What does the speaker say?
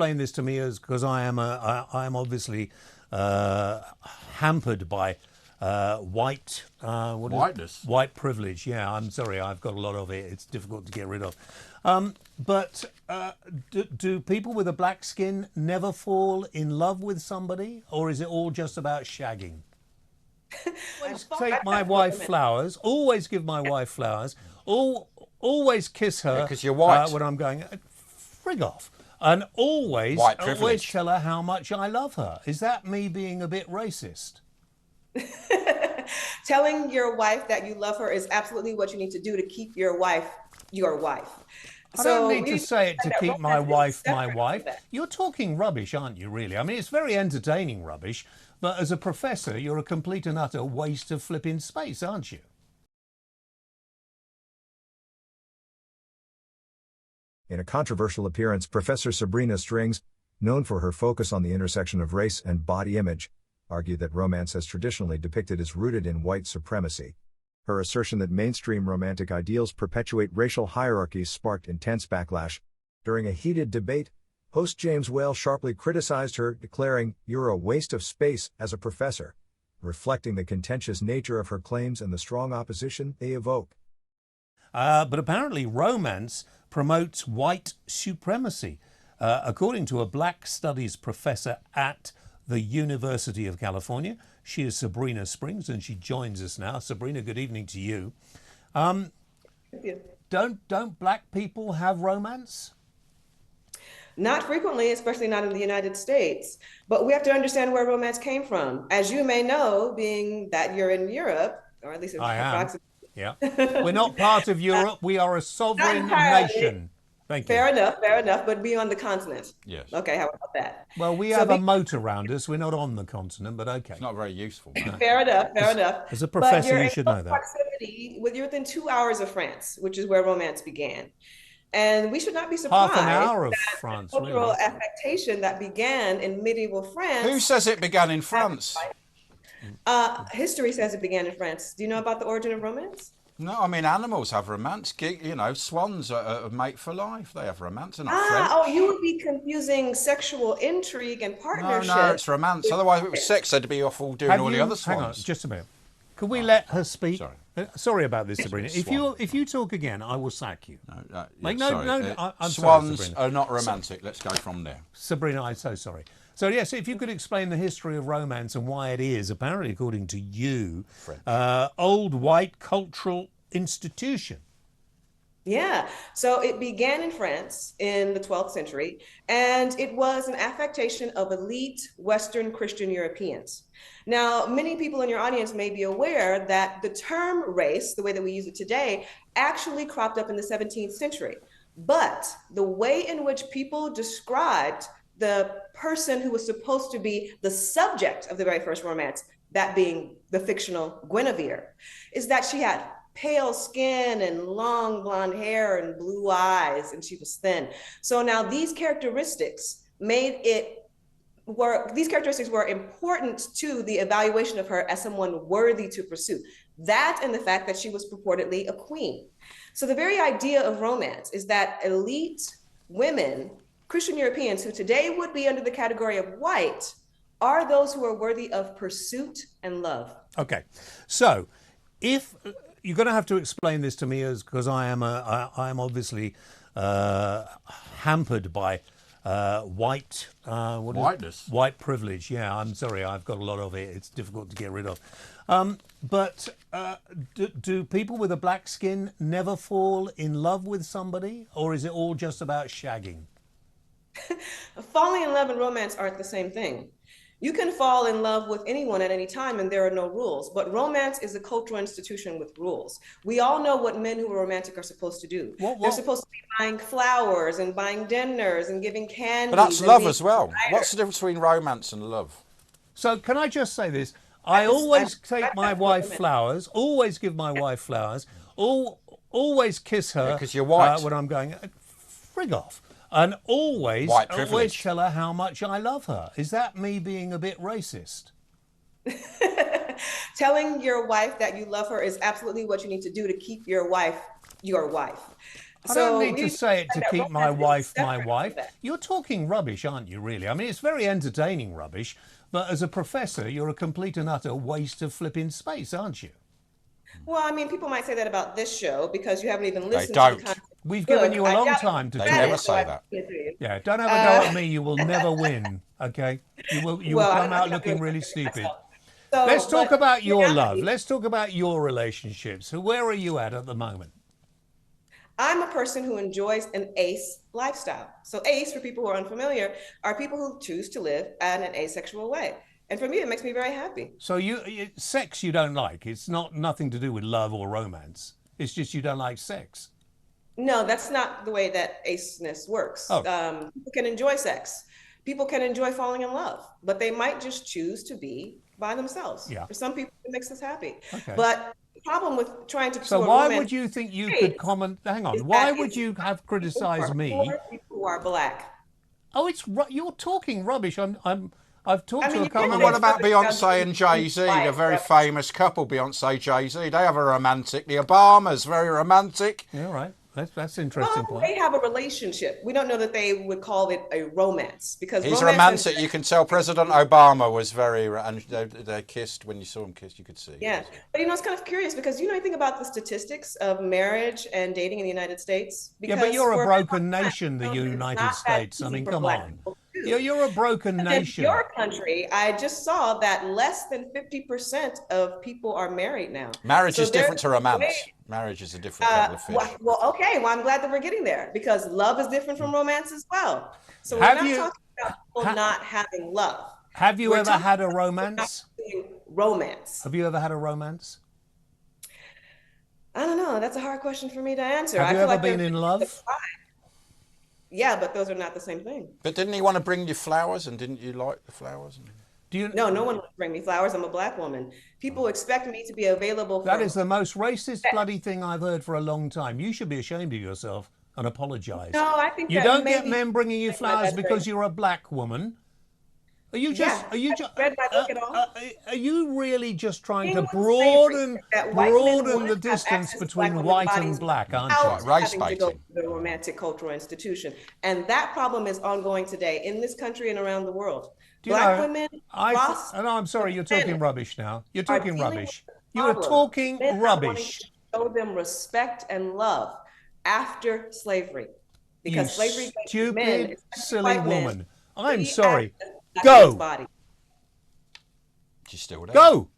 explain this to me is because I am obviously hampered by Whiteness. white privilege. Yeah, I'm sorry, I've got a lot of it. It's difficult to get rid of. But do people with a black skin never fall in love with somebody, or is it all just about shagging? Always take my wife flowers. Always give my wife flowers. Always kiss her because you're white. when I'm going. Frig off. And always tell her how much I love her. Is that me being a bit racist? Telling your wife that you love her is absolutely what you need to do to keep your wife your wife. I don't need to say it to keep my wife my wife. You're talking rubbish, aren't you, really? I mean, it's very entertaining rubbish, but as a professor, you're a complete and utter waste of flipping space, aren't you? In a controversial appearance, Professor Sabrina Strings, known for her focus on the intersection of race and body image, argued that romance as traditionally depicted is rooted in white supremacy. Her assertion that mainstream romantic ideals perpetuate racial hierarchies sparked intense backlash. During a heated debate, host James Whale sharply criticized her, declaring, "You're a waste of space as a professor," reflecting the contentious nature of her claims and the strong opposition they evoke. But apparently romance promotes white supremacy. According to a black studies professor at the University of California, she is Sabrina Strings, and she joins us now. Sabrina, good evening to you. Thank you. Don't black people have romance? Not frequently, especially not in the United States. But we have to understand where romance came from. As you may know, being that you're in Europe, or at least I am. Yeah. We're not part of Europe. We are a sovereign nation. Thank you. Fair enough, but be on the continent. Yes. Okay, how about that? Well, we have a moat around us. We're not on the continent, but okay. It's not very useful. Fair enough. As a professor, you should know that. Proximity, you're within 2 hours of France, which is where romance began. And we should not be surprised. Half an hour of that France, cultural really. affectation that began in medieval France. Who says it began in France? History says it began in France. Do you know about the origin of romance? No, I mean, animals have romance. You know, swans are a mate for life. They have romance. They're not French. Oh, you would be confusing sexual intrigue and partnership. No, it's romance. Otherwise, if it was sex, they'd be off all doing all the other swans. Hang on, just a minute. Could we let her speak? Sorry. Sorry about this, Sabrina. If you talk again, I will sack you. I'm sorry, swans Sabrina. are not romantic. Let's go from there. Sabrina, I'm so sorry. So yes, if you could explain the history of romance and why it is, apparently according to you, old white cultural institution. Yeah, so it began in France in the 12th century, and it was an affectation of elite Western Christian Europeans. Now, many people in your audience may be aware that the term race, the way that we use it today, actually cropped up in the 17th century. But the way in which people described the person who was supposed to be the subject of the very first romance, that being the fictional Guinevere, is that she had pale skin and long blonde hair and blue eyes, and she was thin. So now these characteristics were important to the evaluation of her as someone worthy to pursue. That and the fact that she was purportedly a queen. So the very idea of romance is that elite women, Christian Europeans, who today would be under the category of white, are those who are worthy of pursuit and love. Okay, so if you're going to have to explain this to me, as because I am obviously hampered by Whiteness. White privilege. Yeah, I'm sorry, I've got a lot of it. It's difficult to get rid of. But do people with a black skin never fall in love with somebody, or is it all just about shagging? Falling in love and romance aren't the same thing. You can fall in love with anyone at any time and there are no rules, but romance is a cultural institution with rules. We all know what men who are romantic are supposed to do. They're supposed to be buying flowers and buying dinners and giving candy. But that's love as well. What's the difference between romance and love? So can I just say this? I always take my wife flowers, always give my wife flowers, always kiss her because you're white. when I'm going, frig off. And always tell her how much I love her. Is that me being a bit racist? Telling your wife that you love her is absolutely what you need to do to keep your wife your wife. I don't need we to say it to that keep my romance is wife my separate wife. from that. You're talking rubbish, aren't you, really? I mean, it's very entertaining rubbish, but as a professor, you're a complete and utter waste of flipping space, aren't you? Well, I mean, people might say that about this show because you haven't even They listened to the don't. content. We've given you a I long doubt time to They you've talk. read never it, so say I that. can't agree. Yeah, don't have a go at me. You will never win, okay? You will Well, come I'm out not looking doing really that stupid. myself. So, Let's talk but about your love. reality, Let's talk about your relationships. Where are you at the moment? I'm a person who enjoys an ace lifestyle. So ace, for people who are unfamiliar, are people who choose to live in an asexual way. And for me, it makes me very happy. So sex you don't like. It's not nothing to do with love or romance. It's just you don't like sex. No, that's not the way that aceness works. Oh. People can enjoy sex. People can enjoy falling in love, but they might just choose to be by themselves. Yeah. For some people, it makes us happy. Okay. But the problem with trying to pursue So a why romance would you think you is could comment? Hang on. that Why would it's you have people who criticised are me? poor, people who are black. Oh, you're talking rubbish. I've talked I to mean, a you couple can't Well, of. what about say something Beyonce and Jay-Z, the like very that. famous couple, Beyonce, Jay-Z? They have a romantic. The Obamas, very romantic. Yeah, right. That's an interesting Well, point. they have a relationship. We don't know that they would call it a romance because He's romance romantic. You can tell President Obama was very, and they kissed. When you saw them kiss, you could see. yeah, but it's kind of curious because anything about the statistics of marriage and dating in the United States. Yeah, Because but you're a for broken nation, the it's United not that States. I easy mean, for come Black on. people to do. You're a broken In nation. your country, I just saw that less than 50% of people are married now. Marriage So is different to there's a romance. way- Marriage is a different kettle of fish. okay. Well, I'm glad that we're getting there because love is different from romance as well. So we're Have not you- talking about people not having love. Have you We're ever talking had a about romance? romance. Have you ever had a romance? I don't know. That's a hard question for me to answer. Have I you feel ever like been there's in the love? pride. Yeah, but those are not the same thing. But didn't he want to bring you flowers, and didn't you like the flowers? Do you? No, no one would bring me flowers. I'm a Black woman. People expect me to be available for. That is the most racist bloody thing I've heard for a long time. You should be ashamed of yourself and apologise. No, I think You that don't get maybe- men bringing you flowers that's because right. you're a black woman. Are you just? Yeah, Are you have just? you read my book at all? Are you really just trying to England's broaden slavery, that white men broaden wouldn't the have distance access to between Black white women's and bodies black, aren't without you? Right, race having to go baiting. to the romantic cultural institution, and that problem is ongoing today in this country and around the world. Do you Black know, women across no, I'm sorry, you're the planet talking rubbish now. You're are talking dealing rubbish. with You are problem. talking Men not wanting rubbish. to show them respect and love after slavery, because You slavery gave men, stupid, especially silly white men, woman. I'm free sorry. access to Black Go. men's body. She's still there. Go.